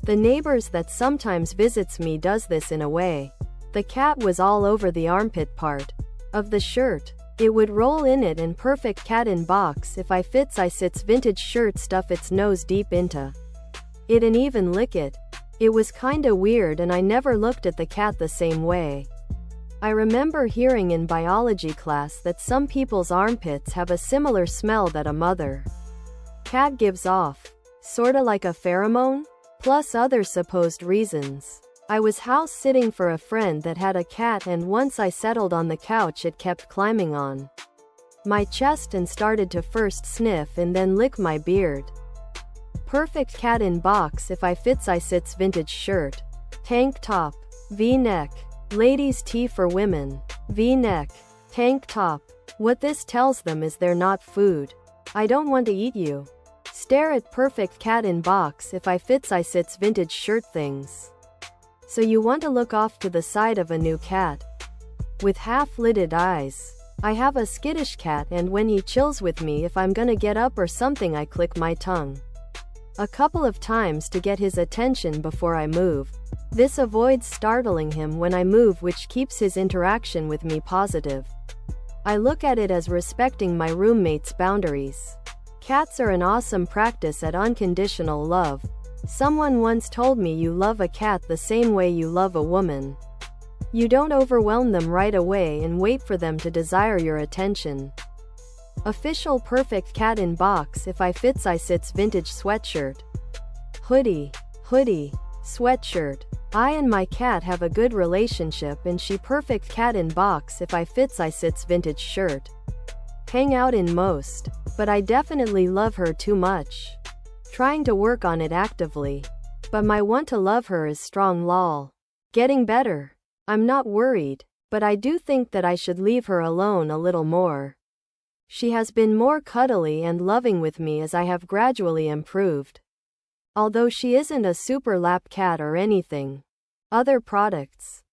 The neighbors that sometimes visits me does this in a way. The cat was all over the armpit part of the shirt. It would roll in it and perfect cat in box if I fits I sits vintage shirt stuff its nose deep into it and even lick it. It was kinda weird and I never looked at the cat the same way. I remember hearing in biology class that some people's armpits have a similar smell that a mother cat gives off. Sorta like a pheromone? Plus other supposed reasons. I was house sitting for a friend that had a cat and once I settled on the couch it kept climbing on my chest and started to first sniff and then lick my beard. Perfect cat in box if I fits I sits vintage shirt. Tank top. V-neck. Ladies tee for women. V-neck. Tank top. What this tells them is they're not food. I don't want to eat you. Stare at perfect cat in box if I fits I sits vintage shirt things. So you want to look off to the side of a new cat with half-lidded eyes. I have a skittish cat and when he chills with me if I'm gonna get up or something I click my tongue a couple of times to get his attention before I move. This avoids startling him when I move, which keeps his interaction with me positive. I look at it as respecting my roommate's boundaries. Cats are an awesome practice at unconditional love. Someone once told me you love a cat the same way you love a woman. You don't overwhelm them right away and wait for them to desire your attention. Official perfect cat in box if I fits I sits vintage sweatshirt. Hoodie. Sweatshirt. I and my cat have a good relationship and she perfect cat in box if I fits I sits vintage shirt. Hang out in most. But I definitely love her too much. Trying to work on it actively. But my want to love her is strong lol. Getting better. I'm not worried. But I do think that I should leave her alone a little more. She has been more cuddly and loving with me as I have gradually improved. Although she isn't a super lap cat or anything. Other products.